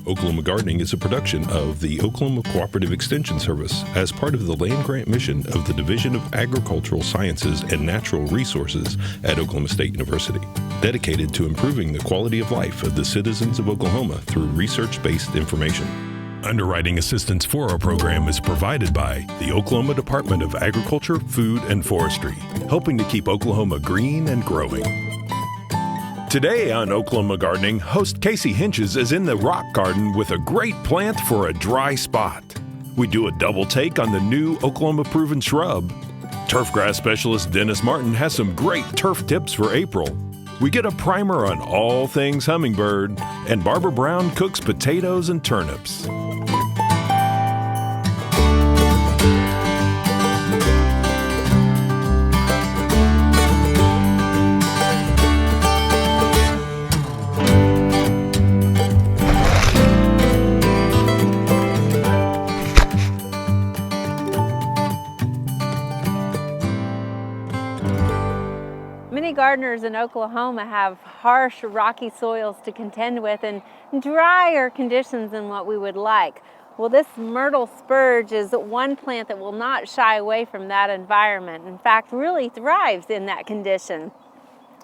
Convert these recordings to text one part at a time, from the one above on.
Oklahoma Gardening is a production of the Oklahoma Cooperative Extension Service as part of the land grant mission of the Division of Agricultural Sciences and Natural Resources at Oklahoma State University, dedicated to improving the quality of life of the citizens of Oklahoma through research-based information. Underwriting assistance for our program is provided by the Oklahoma Department of Agriculture, Food, and Forestry, helping to keep Oklahoma green and growing. Today on Oklahoma Gardening, host Casey Hentges is in the rock garden with a great plant for a dry spot. We do a double take on the new Oklahoma proven shrub. Turfgrass specialist Dennis Martin has some great turf tips for April. We get a primer on all things hummingbird, and Barbara Brown cooks potatoes and turnips. Many gardeners in Oklahoma have harsh, rocky soils to contend with and drier conditions than what we would like. Well, this myrtle spurge is one plant that will not shy away from that environment. In fact, really thrives in that condition.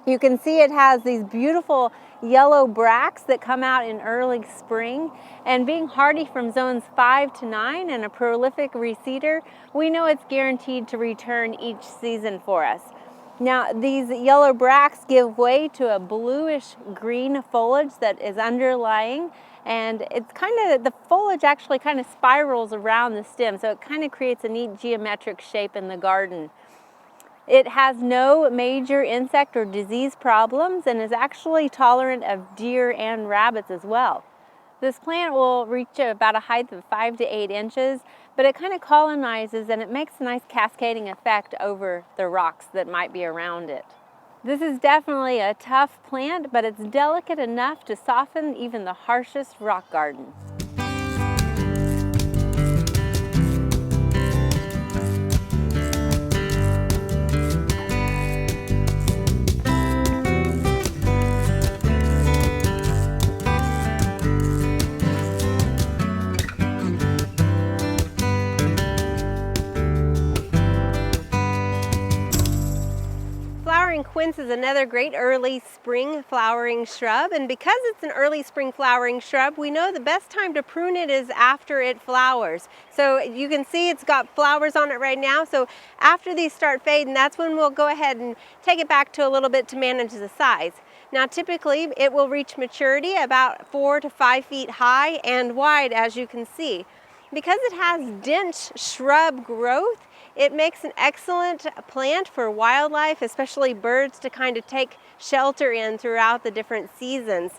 You can see it has these beautiful yellow bracts that come out in early spring, and being hardy from zones 5 to 9 and a prolific reseeder, we know it's guaranteed to return each season for us. Now, these yellow bracts give way to a bluish green foliage that is underlying, and it's the foliage actually kind of spirals around the stem, so it kind of creates a neat geometric shape in the garden. It has no major insect or disease problems and is actually tolerant of deer and rabbits as well. This plant will reach about a height of 5 to 8 inches, but it kind of colonizes and it makes a nice cascading effect over the rocks that might be around it. This is definitely a tough plant, but it's delicate enough to soften even the harshest rock garden. Quince is another great early spring flowering shrub, and because it's an early spring flowering shrub, we know the best time to prune it is after it flowers. So you can see it's got flowers on it right now, so after these start fading, that's when we'll go ahead and take it back to a little bit to manage the size. Now typically it will reach maturity about 4 to 5 feet high and wide, as you can see. Because it has dense shrub growth, it makes an excellent plant for wildlife, especially birds, to kind of take shelter in throughout the different seasons.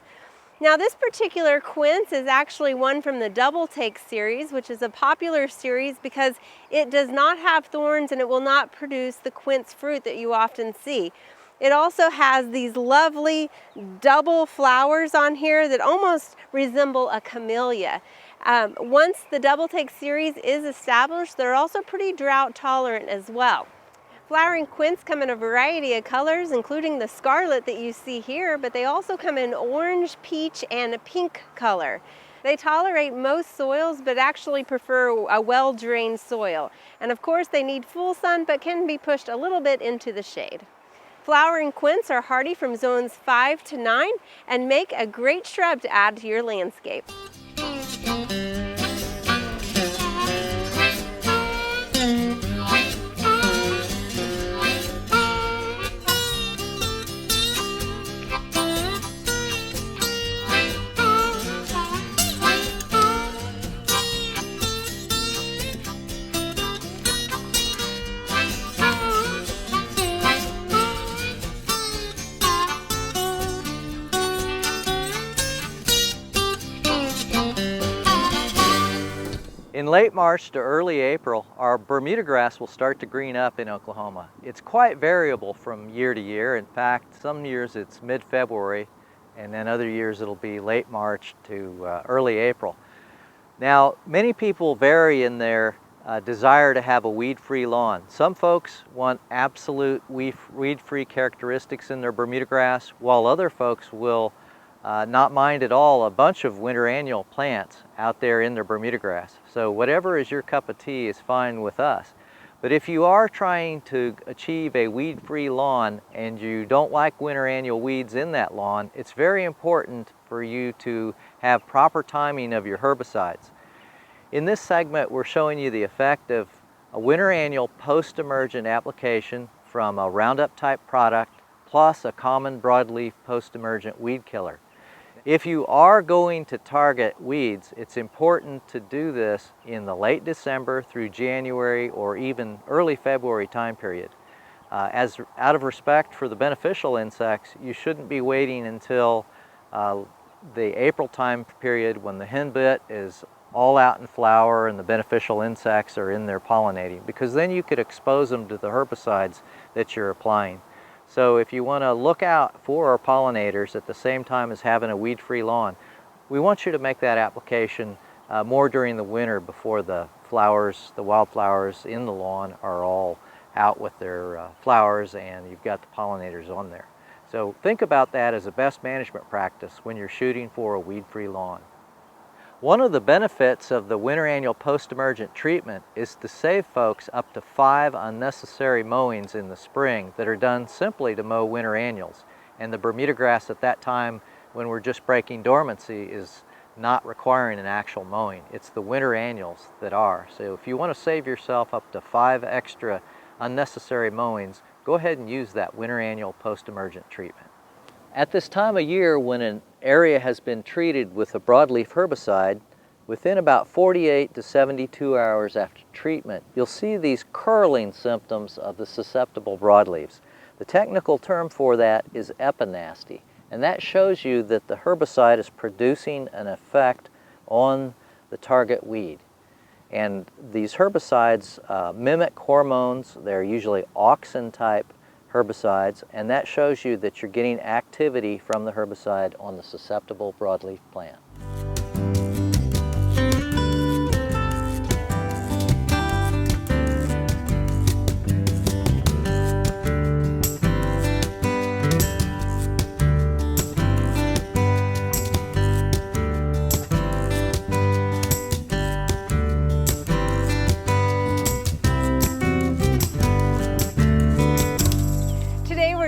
Now, this particular quince is actually one from the Double Take series, which is a popular series because it does not have thorns and it will not produce the quince fruit that you often see. It also has these lovely double flowers on here that almost resemble a camellia. Once the Double Take series is established, they're also pretty drought tolerant as well. Flowering quince come in a variety of colors, including the scarlet that you see here, but they also come in orange, peach, and a pink color. They tolerate most soils, but actually prefer a well-drained soil. And of course, they need full sun, but can be pushed a little bit into the shade. Flowering quince are hardy from zones 5 to 9 and make a great shrub to add to your landscape. In late March to early April, our Bermuda grass will start to green up in Oklahoma. It's quite variable from year to year. In fact, some years it's mid-February, and then other years it'll be late March to early April. Now, many people vary in their desire to have a weed-free lawn. Some folks want absolute weed-free characteristics in their Bermuda grass, while other folks will not mind at all a bunch of winter annual plants out there in their Bermuda grass. So whatever is your cup of tea is fine with us. But if you are trying to achieve a weed-free lawn and you don't like winter annual weeds in that lawn, it's very important for you to have proper timing of your herbicides. In this segment, we're showing you the effect of a winter annual post-emergent application from a Roundup type product plus a common broadleaf post-emergent weed killer. If you are going to target weeds, it's important to do this in the late December through January or even early February time period. Out of respect for the beneficial insects, you shouldn't be waiting until the April time period when the henbit is all out in flower and the beneficial insects are in there pollinating, because then you could expose them to the herbicides that you're applying. So if you want to look out for our pollinators at the same time as having a weed-free lawn, we want you to make that application more during the winter before the flowers, the wildflowers in the lawn are all out with their flowers and you've got the pollinators on there. So think about that as a best management practice when you're shooting for a weed-free lawn. One of the benefits of the winter annual post-emergent treatment is to save folks up to 5 unnecessary mowings in the spring that are done simply to mow winter annuals. And the Bermuda grass at that time, when we're just breaking dormancy, is not requiring an actual mowing. It's the winter annuals that are. So if you want to save yourself up to 5 extra unnecessary mowings, go ahead and use that winter annual post-emergent treatment. At this time of year, when an area has been treated with a broadleaf herbicide, within about 48 to 72 hours after treatment, you'll see these curling symptoms of the susceptible broadleaves. The technical term for that is epinasty, and that shows you that the herbicide is producing an effect on the target weed. And these herbicides mimic hormones. They're usually auxin type herbicides, and that shows you that you're getting activity from the herbicide on the susceptible broadleaf plant.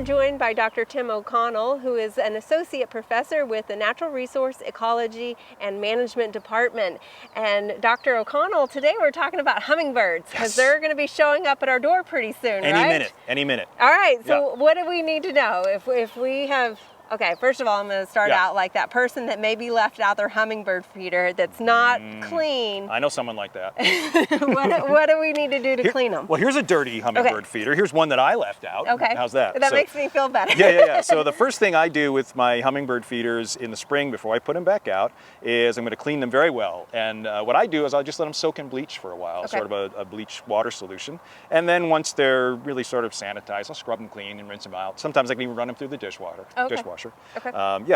Joined by Dr. Tim O'Connell, who is an associate professor with the Natural Resource Ecology and Management Department. And Dr. O'Connell, today we're talking about hummingbirds, because they're going to be showing up at our door pretty soon, right? Any minute. All right, so what do we need to know? If we have, okay, first of all, I'm going to start out like that person that maybe left out their hummingbird feeder that's not clean. I know someone like that. what do we need to do to clean them? Well, here's a dirty hummingbird feeder. Here's one that I left out. Okay. How's that? That makes me feel better. Yeah. So the first thing I do with my hummingbird feeders in the spring before I put them back out is I'm going to clean them very well. And what I do is I'll just let them soak in bleach for a while, sort of a bleach water solution. And then once they're really sort of sanitized, I'll scrub them clean and rinse them out. Sometimes I can even run them through the dishwasher. Okay.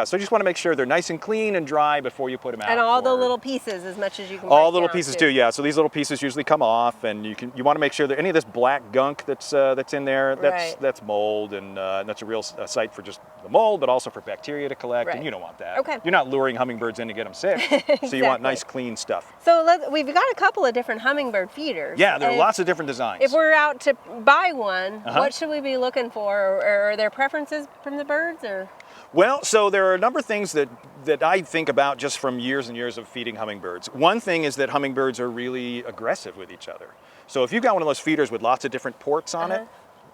So you just want to make sure they're nice and clean and dry before you put them out. And all the little pieces, as much as you can. All little pieces too, yeah. So these little pieces usually come off, and you want to make sure that any of this black gunk that's in there, that's mold, and that's a real site for just the mold, but also for bacteria to collect, and you don't want that. Okay. You're not luring hummingbirds in to get them sick, Exactly. So you want nice, clean stuff. So we've got a couple of different hummingbird feeders. Yeah, there are lots of different designs. If we're out to buy one, what should we be looking for? Or are there preferences from the birds, or? Well, so there are a number of things that I think about just from years and years of feeding hummingbirds. One thing is that hummingbirds are really aggressive with each other. So if you've got one of those feeders with lots of different ports on it,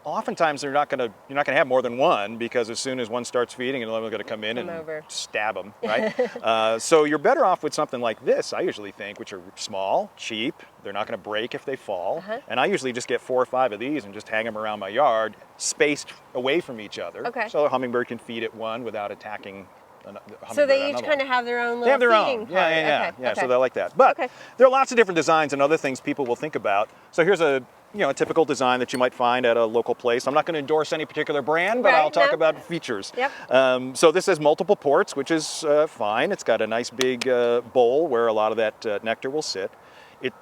oftentimes you're not gonna have more than one, because as soon as one starts feeding, another one's gonna come in and stab them, right? So you're better off with something like this, I usually think, which are small, cheap, they're not gonna break if they fall, and I usually just get 4 or 5 of these and just hang them around my yard, spaced away from each other, so a hummingbird can feed at one without attacking. So they each kind of have their own little They have their feeding own, part. yeah, so they're like that. But there are lots of different designs and other things people will think about. So here's a typical design that you might find at a local place. I'm not going to endorse any particular brand, but I'll talk about features. So this has multiple ports, which is fine. It's got a nice big bowl where a lot of that nectar will sit.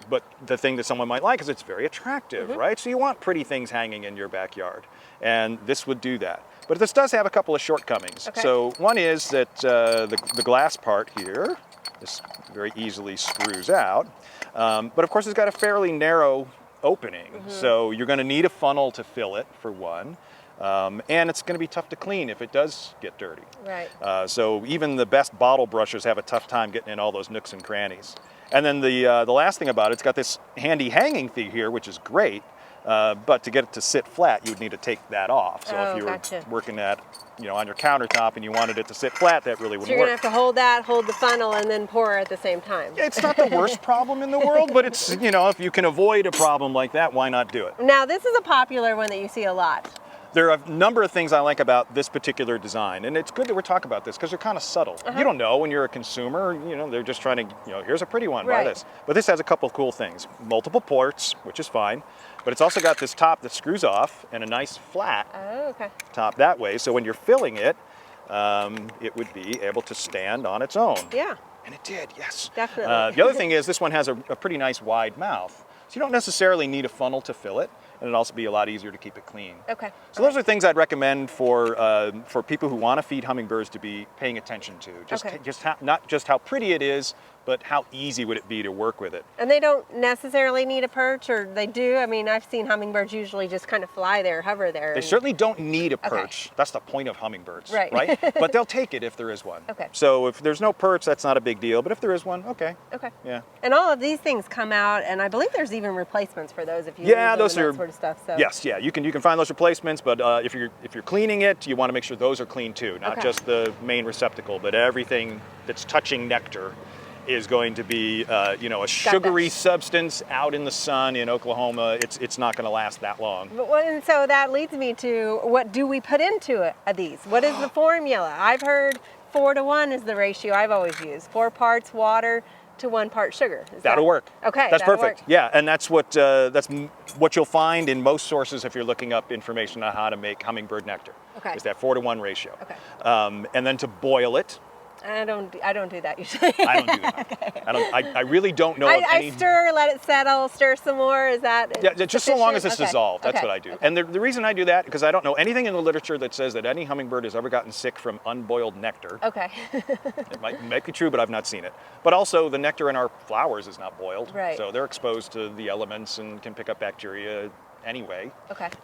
But the thing that someone might like is it's very attractive, right? So you want pretty things hanging in your backyard, and this would do that. But this does have a couple of shortcomings. Okay. So one is that the glass part here, this very easily screws out. But of course it's got a fairly narrow opening. So you're going to need a funnel to fill it, for one. And it's going to be tough to clean if it does get dirty. Right. So even the best bottle brushers have a tough time getting in all those nooks and crannies. And then the last thing about it, it's got this handy hanging thing here, which is great. But to get it to sit flat, you would need to take that off. So if you were working at, on your countertop and you wanted it to sit flat, that really wouldn't So you're work. going to have to hold that, hold the funnel, and then pour at the same time. It's not the worst problem in the world, but it's, if you can avoid a problem like that, why not do it? Now, this is a popular one that you see a lot. There are a number of things I like about this particular design, and it's good that we're talking about this because they're kind of subtle. You don't know when you're a consumer, they're just trying to, here's a pretty one, buy this. But this has a couple of cool things. Multiple ports, which is fine, but it's also got this top that screws off and a nice flat top that way. So when you're filling it, it would be able to stand on its own. Yeah. And it did, yes. Definitely. The other thing is this one has a pretty nice wide mouth. So you don't necessarily need a funnel to fill it, and it'll also be a lot easier to keep it clean. Okay. So those are things I'd recommend for people who want to feed hummingbirds to be paying attention to. Not just how pretty it is, but how easy would it be to work with it. And they don't necessarily need a perch, or they do? I mean, I've seen hummingbirds usually just kind of fly there, hover there. They certainly don't need a perch. That's the point of hummingbirds, right? But they'll take it if there is one. Okay. So if there's no perch, that's not a big deal. But if there is one, okay. Okay. Yeah. And all of these things come out, and I believe there's even replacements for those if you those are that sort of stuff. So. Yes, yeah, you can find those replacements, but if you're cleaning it, you want to make sure those are clean too, not just the main receptacle, but everything that's touching nectar is going to be a sugary substance out in the sun in Oklahoma. It's not going to last that long. And so that leads me to, what do we put into these? What is the formula? I've heard 4 to 1 is the ratio I've always used. 4 parts water to 1 part sugar. That'll work. Okay, that's perfect. Work. Yeah, and that's what you'll find in most sources if you're looking up information on how to make hummingbird nectar. Okay. Is that 4 to 1 ratio. Okay. And then to boil it. I don't do that usually. I don't do that. Okay. I really don't know. I stir, let it settle, stir some more. Is that just so long as it's dissolved. That's what I do. Okay. And the reason I do that, because I don't know anything in the literature that says that any hummingbird has ever gotten sick from unboiled nectar. Okay. It might be true, but I've not seen it. But also the nectar in our flowers is not boiled. Right. So they're exposed to the elements and can pick up bacteria anyway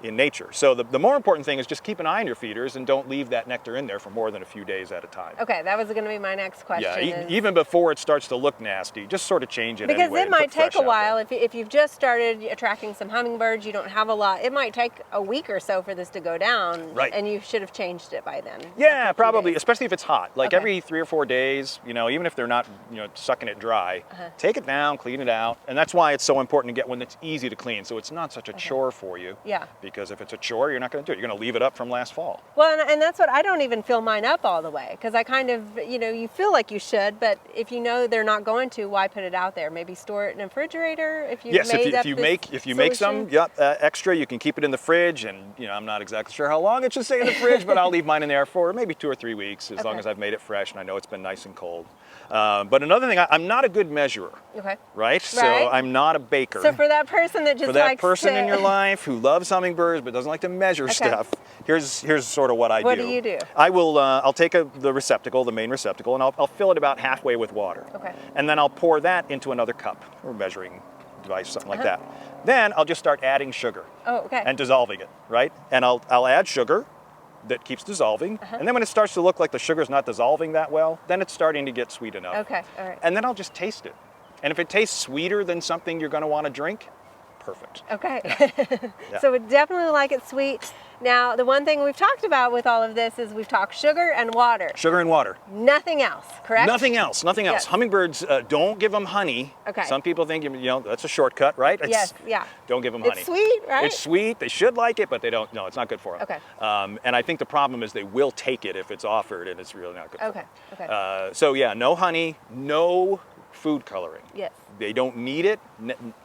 in nature. So the more important thing is just keep an eye on your feeders and don't leave that nectar in there for more than a few days at a time. Okay, that was going to be my next question. Yeah, even before it starts to look nasty, just sort of change it because anyway it might take a while. If If you've just started attracting some hummingbirds, you don't have a lot. It might take a week or so for this to go down, and you should have changed it by then. Yeah, probably, especially if it's hot. Like every 3 or 4 days, even if they're not, sucking it dry, take it down, clean it out, and that's why it's so important to get one that's easy to clean, so it's not such a chore for you. Yeah. Because if it's a chore, you're not going to do it. You're going to leave it up from last fall. Well, and that's what I don't even fill mine up all the way, because I kind of, you feel like you should, but if you know they're not going to, why put it out there? Maybe store it in a refrigerator if you if you make some extra, you can keep it in the fridge, and I'm not exactly sure how long it should stay in the fridge, but I'll leave mine in there for maybe 2 or 3 weeks as long as I've made it fresh and I know it's been nice and cold. But another thing, I'm not a good measurer. Okay. Right? So I'm not a baker. So for that person that just in your life who loves hummingbirds but doesn't like to measure stuff, here's sort of what I do. What do you do? I'll take the receptacle, the main receptacle, and I'll fill it about halfway with water. Okay. And then I'll pour that into another cup or measuring device, something like that. Then I'll just start adding sugar. Oh, okay. And dissolving it, right? And I'll add sugar that keeps dissolving. And then when it starts to look like the sugar's not dissolving that well, then it's starting to get sweet enough. Okay, all right. And then I'll just taste it. And if it tastes sweeter than something you're going to want to drink, perfect. Okay. So we definitely like it sweet. Now, the one thing we've talked about with all of this is we've talked sugar and water. Sugar and water. Nothing else, correct? Nothing else. Yes. Hummingbirds, don't give them honey. Okay. Some people think, that's a shortcut, right? Yes, yeah. Don't give them honey. It's sweet, right? It's sweet. They should like it, but they don't. No, it's not good for them. Okay. And I think the problem is they will take it if it's offered, and it's really not good for them. Okay. So yeah, no honey, no food coloring. Yes. They don't need it.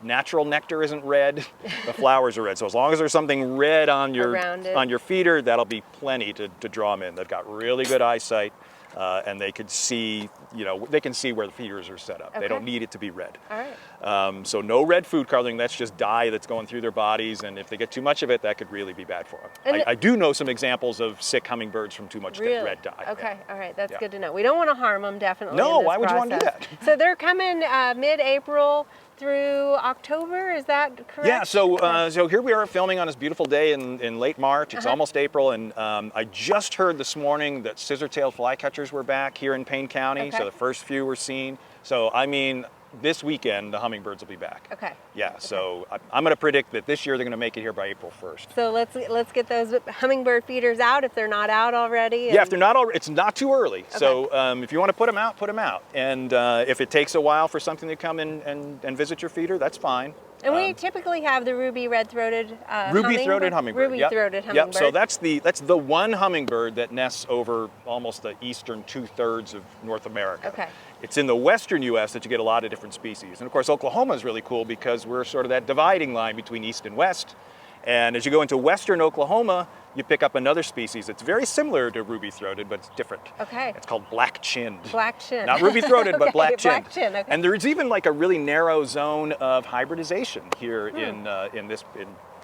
Natural nectar isn't red. The flowers are red. So as long as there's something red on your feeder, that'll be plenty to draw them in. They've got really good eyesight. and they could see, they can see where the feeders are set up. They don't need it to be red. All right. So no red food coloring, that's just dye that's going through their bodies, and if they get too much of it, that could really be bad for them. I do know some examples of sick hummingbirds from too much red dye. Okay, Yeah. all right, that's good to know. We don't want to harm them, definitely. No, in this why would you want to do process. that? So they're coming mid-April through October, is that correct? Yeah, so here we are filming on this beautiful day in late March. It's almost April, and I just heard this morning that scissor-tailed flycatchers were back here in Payne County, so the first few were seen. So, I mean, this weekend, the hummingbirds will be back. Okay. Yeah, so I'm going to predict that this year they're going to make it here by April 1st. So let's get those hummingbird feeders out if they're not out already. Yeah, if they're not already, it's not too early. Okay. So if you want to put them out, put them out. And if it takes a while for something to come in and visit your feeder, that's fine. And we typically have the ruby red-throated ruby-throated hummingbird. Ruby-throated hummingbird. Yep. So that's the one hummingbird that nests over almost the eastern 2/3 of North America. Okay. It's in the western U.S. that you get a lot of different species. And of course, Oklahoma is really cool because we're sort of that dividing line between east and west. And as you go into western Oklahoma, you pick up another species. It's very similar to ruby-throated, but it's different. Okay. It's called black-chinned. Black-chinned. Not ruby-throated, but black-chinned. Black-chinned, okay. And there's even like a really narrow zone of hybridization here in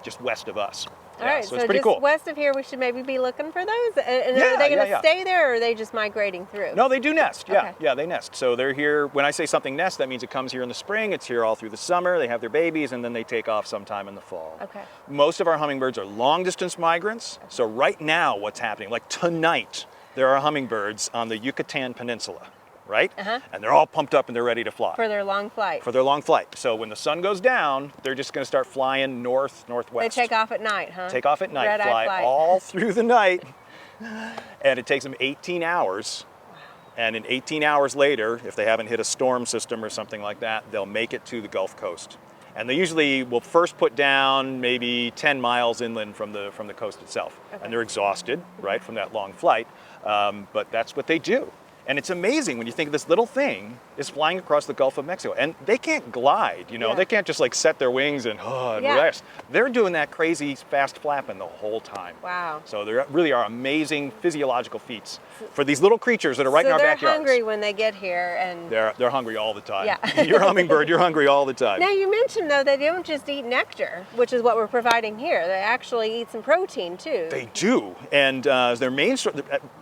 just west of us. All right, so it's pretty cool. West of here, we should maybe be looking for those. And Yeah, are they going to yeah. stay there, or are they just migrating through? No, they do nest. Yeah, Okay. yeah, they nest. So they're here. When I say something nests, that means it comes here in the spring. It's here all through the summer. They have their babies, and then they take off sometime in the fall. Okay. Most of our hummingbirds are long-distance migrants. So right now, what's happening? Like tonight, there are hummingbirds on the Yucatan Peninsula, right? And they're all pumped up and they're ready to fly. For their long flight. For their long flight. So when the sun goes down, they're just going to start flying northwest. They take off at night, huh? Take off at night, Red-eye fly flight. all through the night, and it takes them 18 hours. And in 18 hours later, if they haven't hit a storm system or something like that, they'll make it to the Gulf Coast. And they usually will first put down maybe 10 miles inland from the coast itself. And they're exhausted, right, from that long flight. But that's what they do. And it's amazing when you think this little thing is flying across the Gulf of Mexico. And they can't glide, They can't just like set their wings and rest. They're doing that crazy fast flapping the whole time. Wow. So there really are amazing physiological feats for these little creatures that are right in our they're backyards. hungry when they get here. And They're hungry all the time. Yeah. You're a hummingbird, you're hungry all the time. Now you mentioned though they don't just eat nectar, which is what we're providing here. They actually eat some protein too. They do, and their main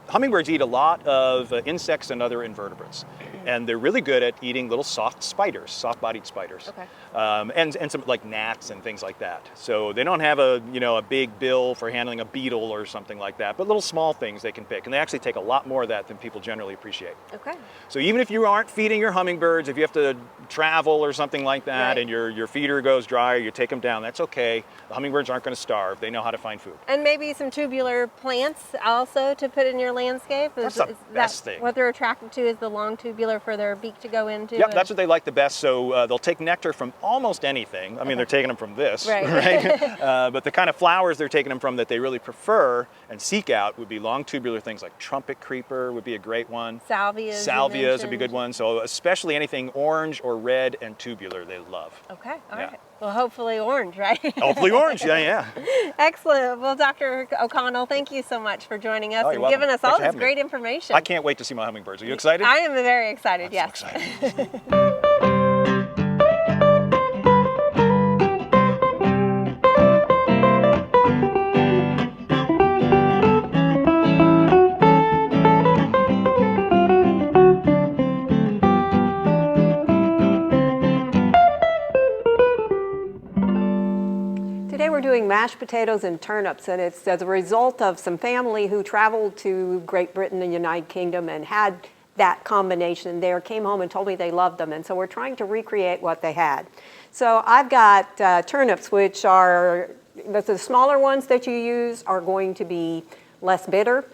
hummingbirds eat a lot of insects and other invertebrates, and they're really good at eating little soft-bodied spiders, Okay. and some like gnats and things like that. So they don't have a big bill for handling a beetle or something like that, but little small things they can pick, and they actually take a lot more of that than people generally appreciate. Okay. So even if you aren't feeding your hummingbirds, if you have to travel or something like that, Right. and your feeder goes dry, or you take them down, that's okay. The hummingbirds aren't going to starve. They know how to find food. And maybe some tubular plants also to put in your landscape. That's the best thing. What they're attracted to is the long tubular for their beak to go into. Yep, that's what they like the best. So they'll take nectar from almost anything. I mean, they're taking them from this, Right. But the kind of flowers they're taking them from that they really prefer and seek out would be long tubular things like trumpet creeper would be a great one. Salvias. Salvias would be a good one. So especially anything orange or red and tubular, they love. Okay, all Yeah. right. Well, hopefully orange, right? Hopefully orange, yeah. Excellent. Well, Dr. O'Connell, thank you so much for joining us Oh, and you're welcome. giving us Thanks all for this having me. great information. I can't wait to see my hummingbirds. Are you excited? I am very excited, I'm yes. so excited. Today we're doing mashed potatoes and turnips, and it's as a result of some family who traveled to Great Britain and the United Kingdom and had that combination there, came home and told me they loved them, and so we're trying to recreate what they had. So I've got turnips, which are, the smaller ones that you use are going to be less bitter.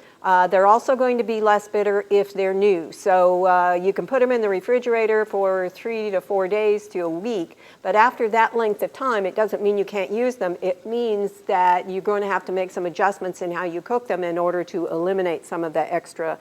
They're also going to be less bitter if they're new. So you can put them in the refrigerator for 3 to 4 days to a week. But after that length of time, it doesn't mean you can't use them. It means that you're going to have to make some adjustments in how you cook them in order to eliminate some of the extra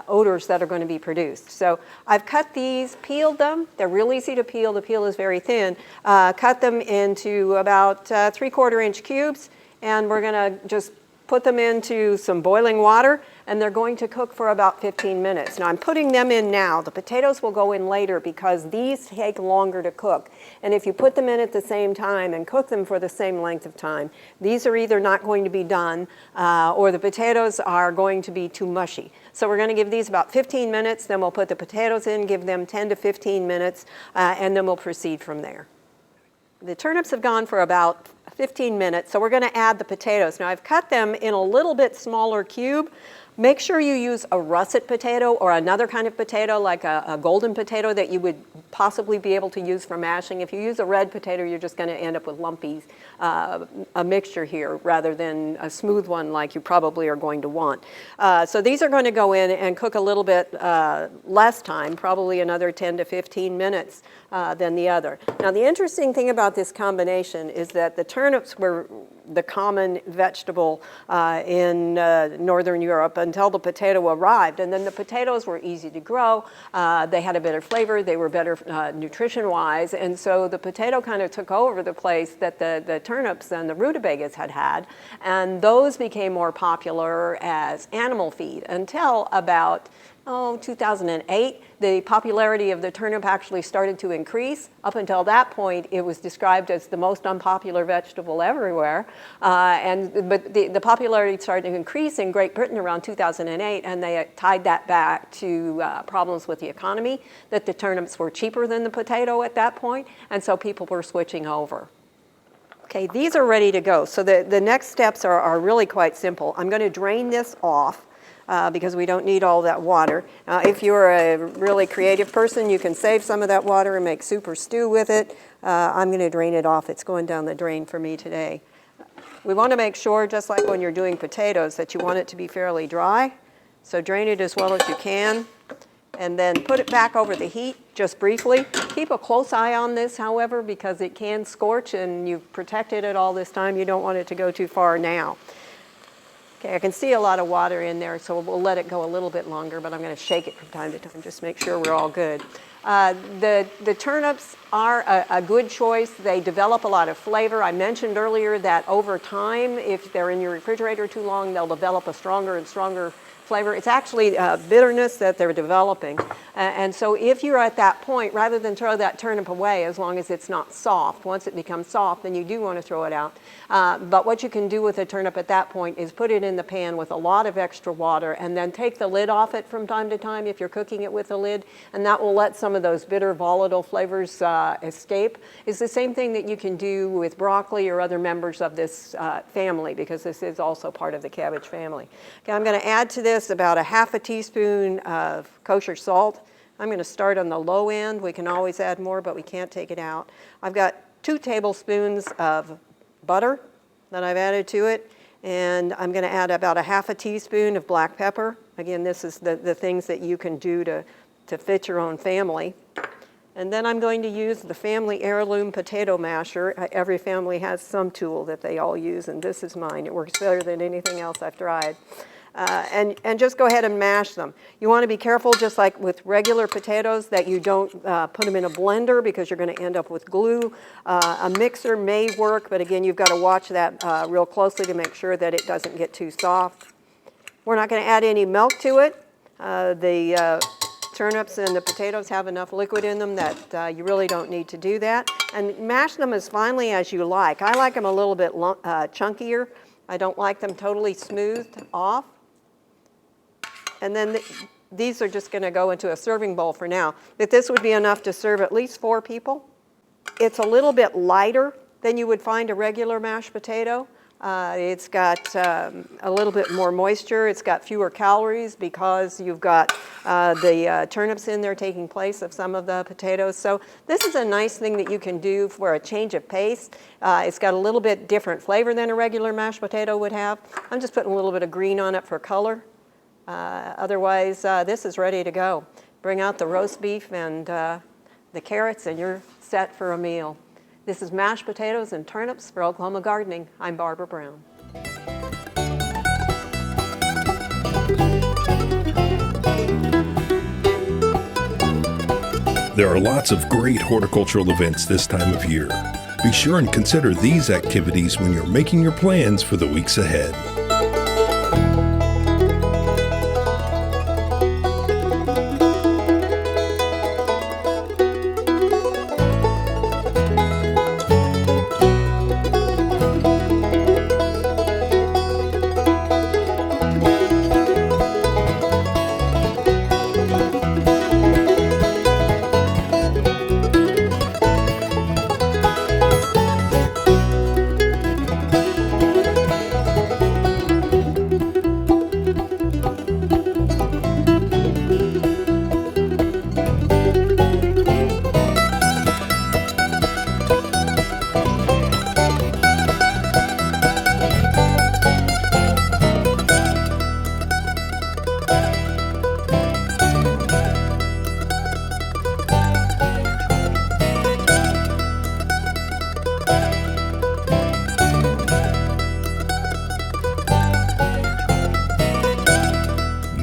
odors that are going to be produced. So I've cut these, peeled them. They're real easy to peel. The peel is very thin. Cut them into about 3/4 inch cubes. And we're going to just put them into some boiling water, and they're going to cook for about 15 minutes. Now I'm putting them in now. The potatoes will go in later because these take longer to cook. And if you put them in at the same time and cook them for the same length of time, these are either not going to be done or the potatoes are going to be too mushy. So we're going to give these about 15 minutes, then we'll put the potatoes in, give them 10 to 15 minutes, and then we'll proceed from there. The turnips have gone for about 15 minutes, so we're going to add the potatoes. Now I've cut them in a little bit smaller cube. Make sure you use a russet potato or another kind of potato like a golden potato that you would possibly be able to use for mashing. If you use a red potato, you're just going to end up with lumpy, a mixture here rather than a smooth one like you probably are going to want. So these are going to go in and cook a little bit less time, probably another 10 to 15 minutes than the other. Now the interesting thing about this combination is that the turnips were the common vegetable in Northern Europe until the potato arrived. And then the potatoes were easy to grow. They had a better flavor. They were better nutrition-wise. And so the potato kind of took over the place that the turnips and the rutabagas had had. And those became more popular as animal feed until about 2008, the popularity of the turnip actually started to increase. Up until that point, it was described as the most unpopular vegetable everywhere. But the popularity started to increase in Great Britain around 2008, and they tied that back to problems with the economy, that the turnips were cheaper than the potato at that point, and so people were switching over. Okay, these are ready to go. So the next steps are really quite simple. I'm going to drain this off. Because we don't need all that water. If you're a really creative person, you can save some of that water and make soup or stew with it. I'm going to drain it off. It's going down the drain for me today. We want to make sure, just like when you're doing potatoes, that you want it to be fairly dry. So drain it as well as you can. And then put it back over the heat just briefly. Keep a close eye on this, however, because it can scorch and you've protected it all this time. You don't want it to go too far now. Okay, I can see a lot of water in there, so we'll let it go a little bit longer, but I'm going to shake it from time to time, just make sure we're all good. The turnips are a good choice. They develop a lot of flavor. I mentioned earlier that over time, if they're in your refrigerator too long, they'll develop a stronger and stronger flavor. It's actually bitterness that they're developing. And so if you're at that point, rather than throw that turnip away as long as it's not soft, once it becomes soft, then you do want to throw it out. But what you can do with a turnip at that point is put it in the pan with a lot of extra water and then take the lid off it from time to time if you're cooking it with a lid, and that will let some of those bitter, volatile flavors escape. It's the same thing that you can do with broccoli or other members of this family, because this is also part of the cabbage family. Okay, I'm going to add to this about a half a teaspoon of kosher salt. I'm going to start on the low end. We can always add more, but we can't take it out. I've got 2 tablespoons of butter that I've added to it, and I'm going to add about a half a teaspoon of black pepper. Again, this is the things that you can do to fit your own family. And then I'm going to use the family heirloom potato masher. Every family has some tool that they all use, and this is mine. It works better than anything else I've tried. And just go ahead and mash them. You want to be careful, just like with regular potatoes, that you don't put them in a blender because you're going to end up with glue. A mixer may work, but again, you've got to watch that real closely to make sure that it doesn't get too soft. We're not going to add any milk to it. The turnips and the potatoes have enough liquid in them that you really don't need to do that. And mash them as finely as you like. I like them a little bit chunkier. I don't like them totally smoothed off. And then these are just going to go into a serving bowl for now. But this would be enough to serve at least 4 people. It's a little bit lighter than you would find a regular mashed potato. It's got a little bit more moisture. It's got fewer calories because you've got the turnips in there taking place of some of the potatoes. So this is a nice thing that you can do for a change of pace. It's got a little bit different flavor than a regular mashed potato would have. I'm just putting a little bit of green on it for color. Otherwise, this is ready to go. Bring out the roast beef and the carrots, and you're set for a meal. This is mashed potatoes and turnips for Oklahoma Gardening. I'm Barbara Brown. There are lots of great horticultural events this time of year. Be sure and consider these activities when you're making your plans for the weeks ahead.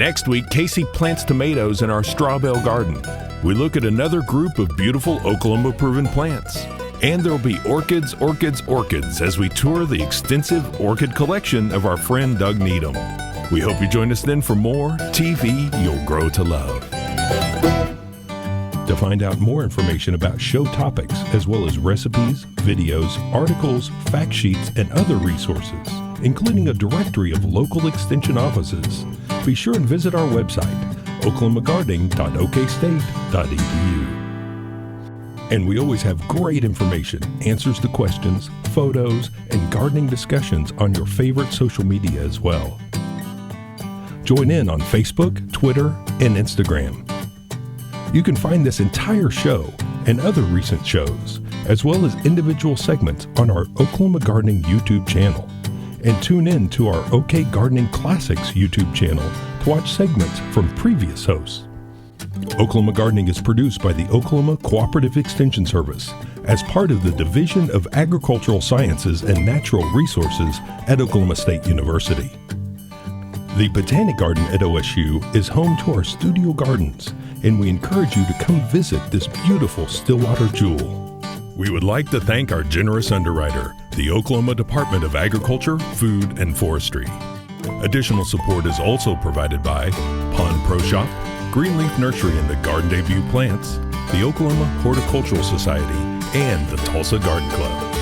Next week, Casey plants tomatoes in our straw bale garden. We look at another group of beautiful Oklahoma-proven plants. And there'll be orchids, orchids, orchids as we tour the extensive orchid collection of our friend Doug Needham. We hope you join us then for more TV You'll Grow to Love. To find out more information about show topics, as well as recipes, videos, articles, fact sheets, and other resources, including a directory of local extension offices, be sure and visit our website, oklahomagardening.okstate.edu. And we always have great information, answers to questions, photos, and gardening discussions on your favorite social media as well. Join in on Facebook, Twitter, and Instagram. You can find this entire show and other recent shows, as well as individual segments on our Oklahoma Gardening YouTube channel. And tune in to our OK Gardening Classics YouTube channel to watch segments from previous hosts. Oklahoma Gardening is produced by the Oklahoma Cooperative Extension Service as part of the Division of Agricultural Sciences and Natural Resources at Oklahoma State University. The Botanic Garden at OSU is home to our studio gardens, and we encourage you to come visit this beautiful Stillwater jewel. We would like to thank our generous underwriter, the Oklahoma Department of Agriculture, Food, and Forestry. Additional support is also provided by Pond Pro Shop, Greenleaf Nursery and the Garden Debut Plants, the Oklahoma Horticultural Society, and the Tulsa Garden Club.